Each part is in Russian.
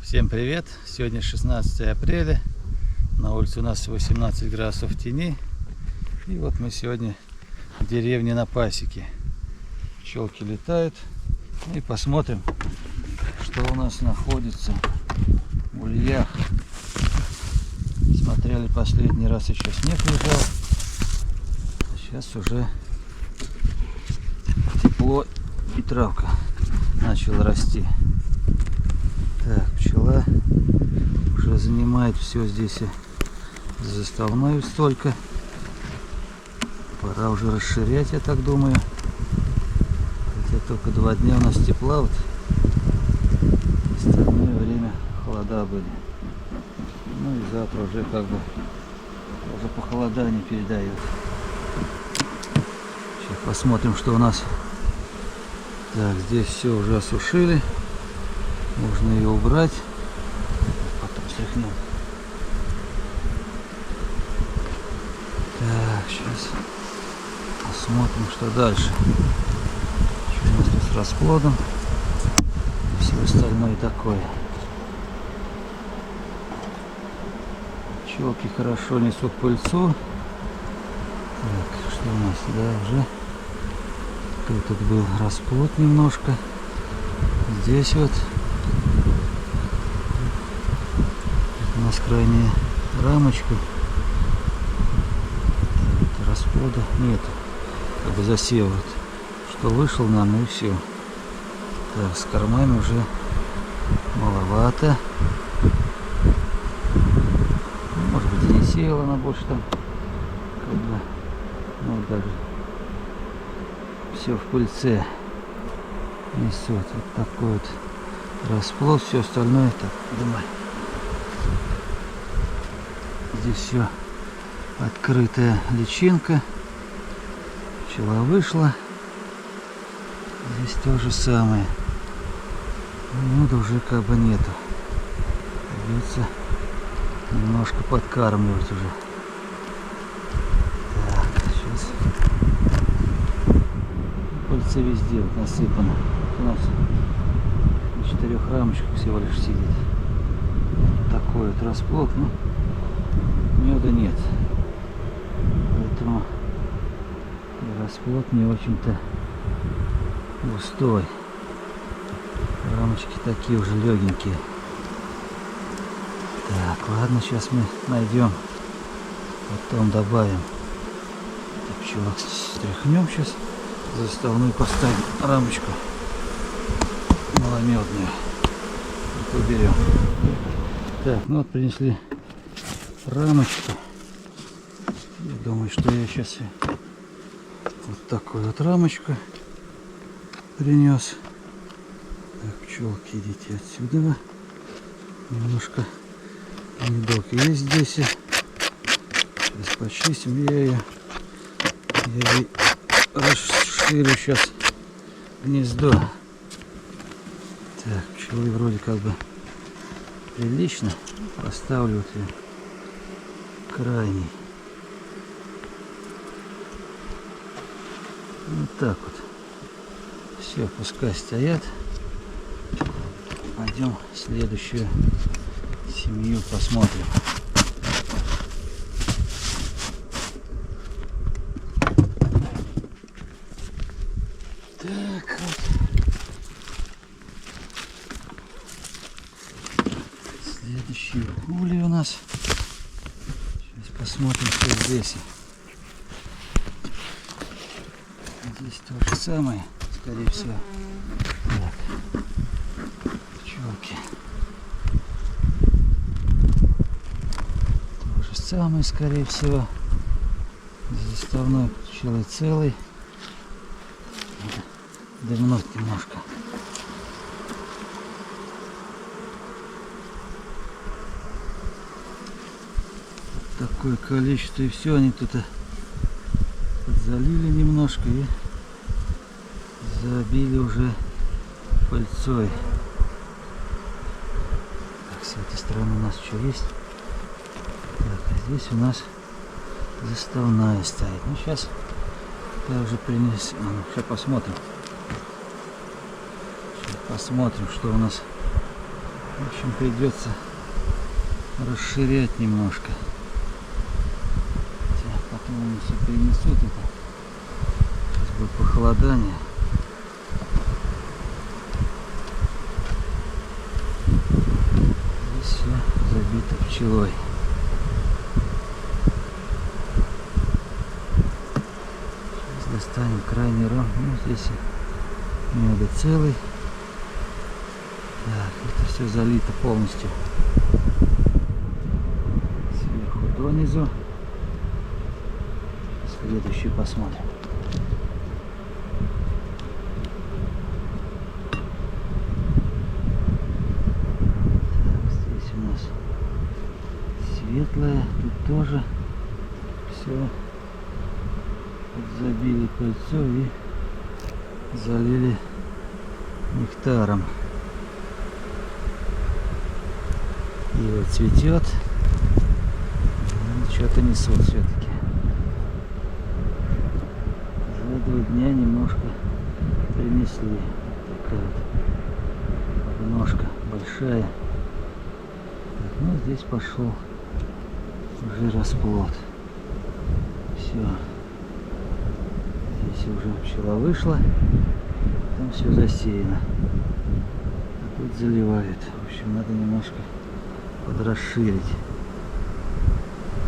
Всем привет! Сегодня 16 апреля. На улице у нас 18 градусов тени. И вот мы сегодня в деревне на пасеке. Пчелки летают. И посмотрим, что у нас находится в ульях. Смотрели последний раз, еще снег лежал. А сейчас уже тепло и травка начала расти. Так, пчела уже занимает все здесь заставную столько. Пора уже расширять, я так думаю. Хотя только 2 дня у нас тепла, вот. Остальное время холода были. Ну и завтра уже как бы уже похолодание передает. Сейчас посмотрим, что у нас. Так, здесь все уже осушили. Можно ее убрать. Потом стряхнем. Так, сейчас посмотрим, что дальше. Что у нас тут с расплодом. И все остальное такое. Пчелки хорошо несут пыльцу. Так, что у нас? Да, уже тут был расплод немножко. Здесь вот у нас крайняя рамочка. Так, расплода нет, как бы засев вот, что вышел нам, и все. Так, с кормами уже маловато. Может быть, и не сеяла она больше там, как бы, ну даже все в пыльце несет. Вот такой вот расплод, все остальное так, думаю. Здесь все открытая личинка. Пчела вышла. Здесь то же самое. Меда уже как бы нету. Придется немножко подкармливать уже. Так, сейчас. Пыльцы везде вот насыпано. У нас на 4 рамочках всего лишь сидит. Такой вот расплод, ну, меда нет, поэтому и расплод не очень-то густой. Рамочки такие уже легенькие. Так, ладно, сейчас мы найдем, потом добавим. Пчелок стряхнем сейчас, заставную поставим рамочку маломедную. Вот уберем. Так, ну вот принесли рамочку. Я думаю, что я сейчас вот такую вот рамочку принес. Так, пчелки, идите отсюда. Немножко медок есть здесь. Сейчас почистим. Я ее расширю сейчас гнездо. Так, пчелы вроде как бы прилично. Поставлю вот ее крайний. Вот так вот. Все, пускай стоят. Пойдем следующую семью посмотрим. Так вот. Следующий улей у нас. Сейчас посмотрим, что здесь. Здесь то же самое, скорее всего. Так. Пчелки. То же самое, скорее всего. Заставной пчелы целый. Дымнуть немножко. Такое количество, и все, они тут залили немножко и забили уже пыльцой. Так, с этой стороны у нас что есть? Так, а здесь у нас заставная стоит. Ну сейчас я уже принес. Сейчас посмотрим. Сейчас посмотрим, что у нас В общем, придется расширять немножко. Хотя потом они все перенесут это. Сейчас будет похолодание. Здесь все забито пчелой. Сейчас достанем крайний ром. Ну, здесь меда целый. Так, это все залито полностью. Сверху донизу. Следующий посмотрим. Так, здесь у нас светлое. Тут тоже все забили кольцо и залили нектаром. И вот цветет. Что-то несут все-таки. За 2 дня немножко принесли. Такая вот ножка большая. Так, ну здесь пошел уже расплод. Все. Здесь уже пчела вышла. Там все засеяно. А тут заливает. В общем, надо немножко подрасширить.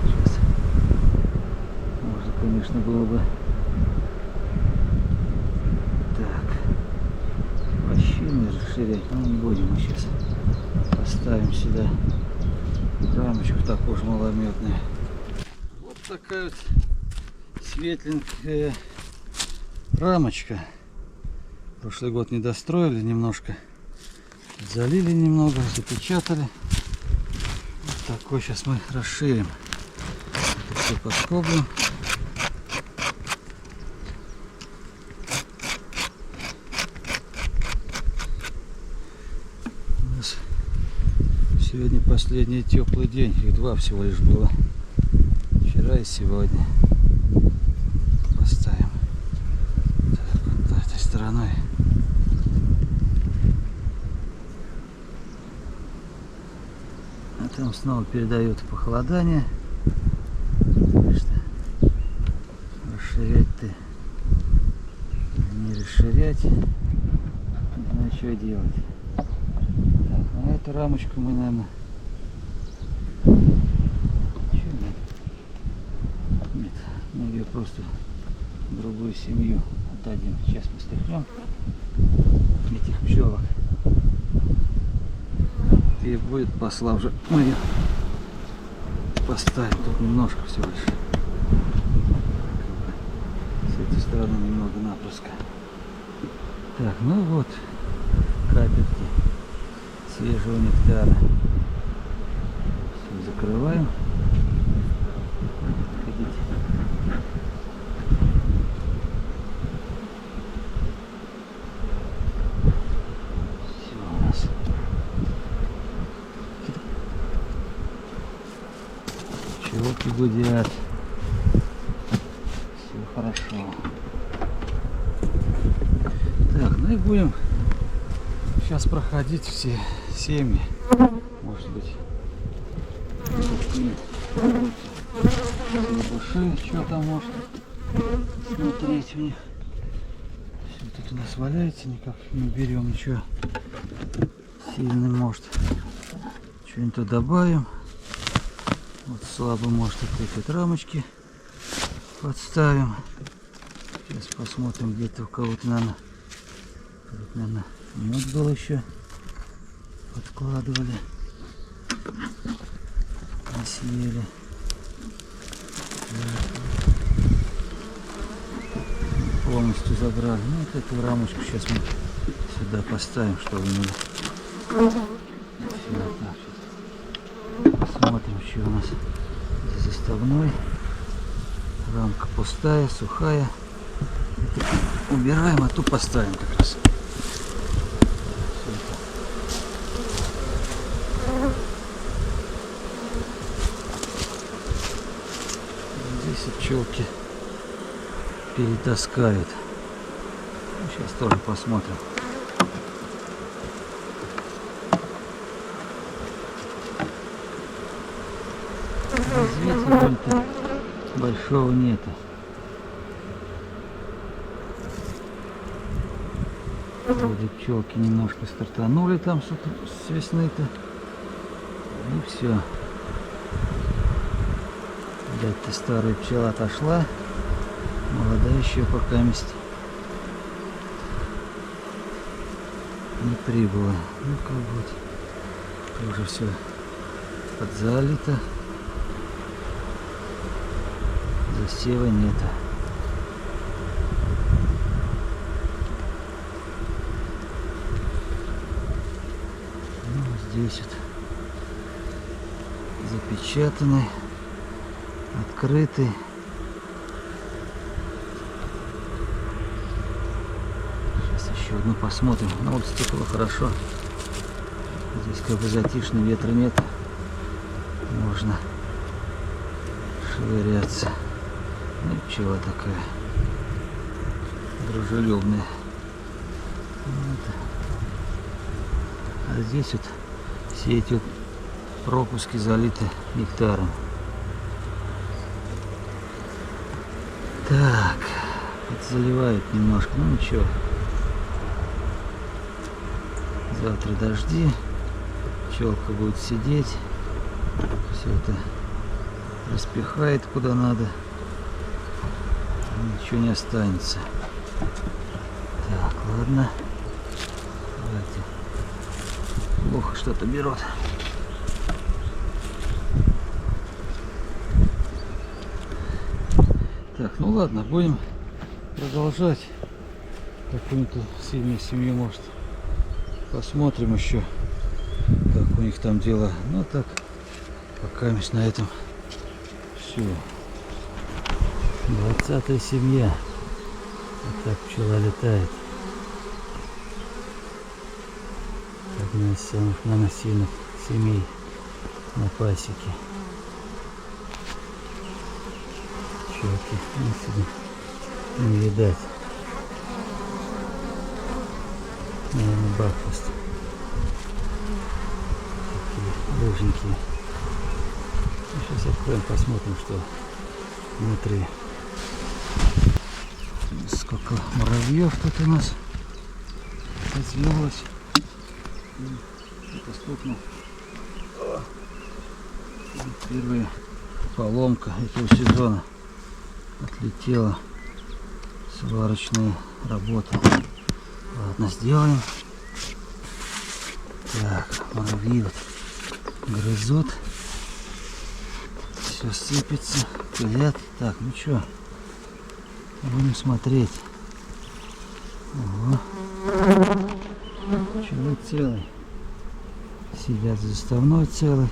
Сейчас. Можно, конечно, было бы так вощины расширять, но не будем. Мы сейчас поставим сюда рамочку такую же малометную. Вот такая вот светленькая рамочка. Прошлый год не достроили немножко, залили немного, запечатали. Вот такой сейчас мы расширим. Это все поскоблим. У нас сегодня последний теплый день, их 2 всего лишь было. Вчера и сегодня. Поставим так, вот этой стороной. А там снова передает похолодание. Конечно, расширять-то не расширять. Не знаю, что делать. Так, ну эту рамочку мы, наверное, нет, мы ее просто в другую семью отдадим. Сейчас мы стряхнем этих пчелок. И будет посла уже. Мы ее поставим. Тут немножко всего лишь. С этой стороны немного напрыска. Так, ну вот капельки свежего нектара. Все закрываем. Ходите. Все у нас. Пчелки гудят. Все хорошо. Так, ну и будем сейчас проходить все семьи. Может быть, души, что там может смотреть у них. Все тут у нас валяется, никак не берем ничего сильно, может. Что-нибудь добавим. Вот слабо, может, вот эти рамочки подставим. Сейчас посмотрим, где-то у кого-то, наверное, тут, наверное, мед был еще. Подкладывали. Не съели. Полностью забрали. Ну, вот эту рамочку сейчас мы сюда поставим, чтобы не... Посмотрим, что у нас здесь заставной. Рамка пустая, сухая. Это убираем, а ту поставим как раз. Здесь и пчелки перетаскают. Сейчас тоже посмотрим. Развития большого нету. Вроде пчелки немножко стартанули там с весны-то. И все. Видать-то старая пчела отошла. Молодая еще пока мест не прибыла. Ну как будет. Тоже все подзалито. Засева нету. Ну, здесь вот запечатанный, открытый. Сейчас еще одну посмотрим. На улице тепло, хорошо. Здесь как бы затишно, ветра нет. Можно швыряться. Ну и пчела такая дружелюбная. Вот. А здесь вот все эти вот пропуски залиты нектаром. Так, подзаливает немножко, ну ничего. Завтра дожди, пчелка будет сидеть, все это распихает куда надо, ничего не останется. Так, ладно, давайте. Плохо что-то берут. Так, ну ладно, будем продолжать. Какую-нибудь семью, может, посмотрим еще, как у них там дела. Ну так, пока на этом все. 20-я семья. Вот так пчела летает. Одна из самых наносильных семей на пасеке. Пчелки не видать. Наверное, бакфаст. Такие рыженькие. Сейчас откроем, посмотрим, что внутри. Сколько муравьев тут у нас развелось. Что-то стукнул. Первая поломка этого сезона. Отлетела сварочная работа. Ладно, сделаем. Так, муравьи вот грызут. Все сыпется, пылят. Так, ну что, будем смотреть. Ого. Пчелы целый. Сидят заставной целый.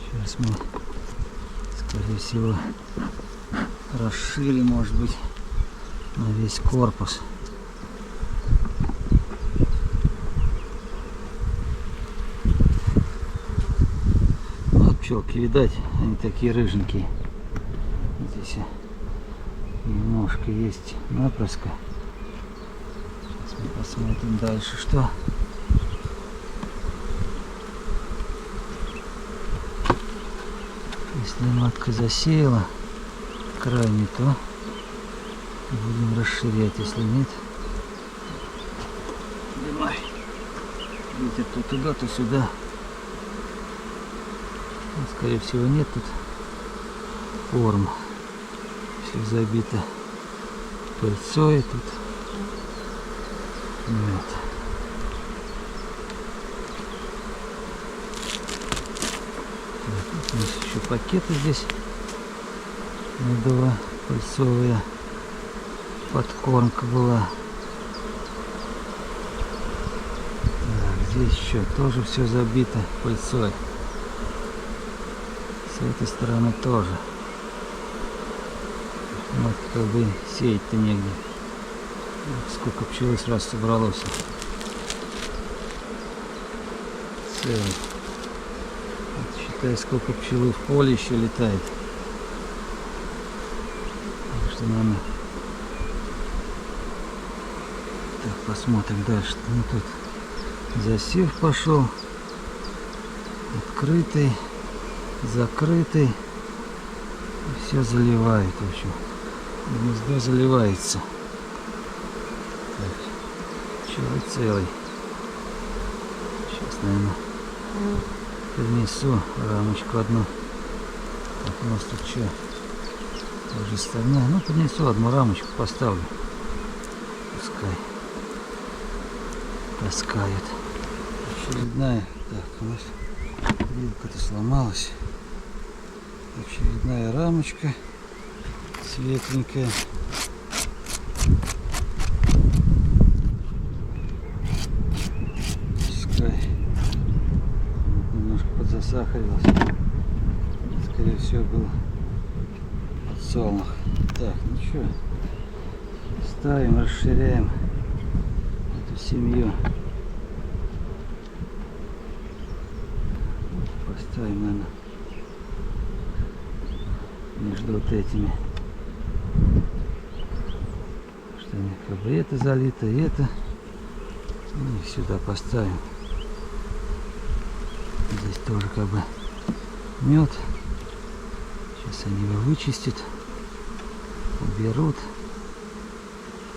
Сейчас мы, скорее всего, расширим, может быть, на весь корпус. Вот пчелки, видать, они такие рыженькие. Здесь немножко есть напрыска. Сейчас мы посмотрим дальше, что. Если матка засеяла крайне, то будем расширять, если нет. Ветер то туда, то сюда. Ну, скорее всего нет тут форм. Все забито пыльцой тут. Нет. У нас еще пакеты здесь медово-пыльцовая подкормка была. Так, здесь еще тоже все забито пыльцой. С этой стороны тоже. Вот как бы сеять-то негде. Вот сколько пчелы сразу собралось. Целый. Вот считай, сколько пчелы в поле еще летает. Так что надо. Так, посмотрим дальше. Ну, тут засев пошел. Открытый. закрытый. Все заливает, в общем. Гнездо заливается. Так, пчелы целый. Сейчас, наверное, принесу рамочку одну. Так, у нас тут что? Тоже остальная. Ну, принесу одну рамочку, поставлю. Пускай таскает. Очередная. Так, у нас вилка-то сломалась. Очередная рамочка. Светленькая. Пускай. Немножко подзасахарилась. Скорее всего, был подсолнух. Так, ну что, ставим, расширяем эту семью. Поставим, наверное, между вот этими. Что они как бы это залито, и это. И сюда поставим. Здесь тоже как бы мед. Сейчас они его вычистят, уберут.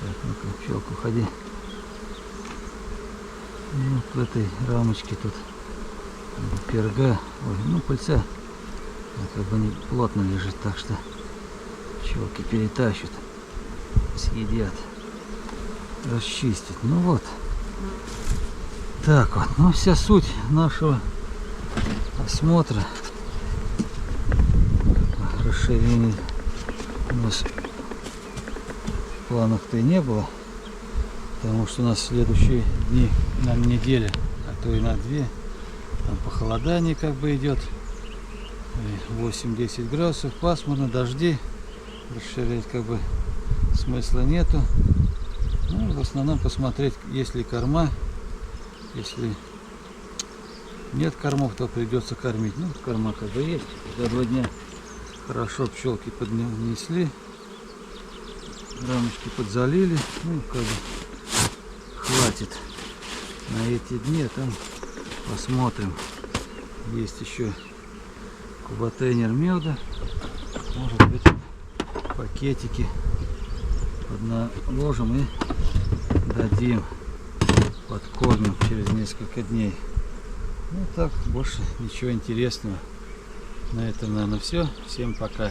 Так, ну-ка, пчелка, уходи. И вот в этой рамочке тут перга, ой, ну пыльца, она как бы не плотно лежит, так что пчелки перетащат, съедят, расчистят. Ну вот, так вот, ну вся суть нашего осмотра. Расширение у нас в планах-то и не было, потому что у нас следующие дни, на неделе, а то и на 2, там похолодание как бы идет, 8-10 градусов, пасмурно, дожди, расширять как бы смысла нету. Ну, в основном посмотреть, есть ли корма, если нет кормов, то придется кормить. Ну, корма как бы есть, за 2 дня хорошо пчелки поднесли, рамочки подзалили, ну, как бы хватит на эти дни, а там посмотрим. Есть еще куботейнер меда, может быть, пакетики подналожим и дадим, подкормим через несколько дней. Ну так, больше ничего интересного. На этом, наверное, все. Всем пока.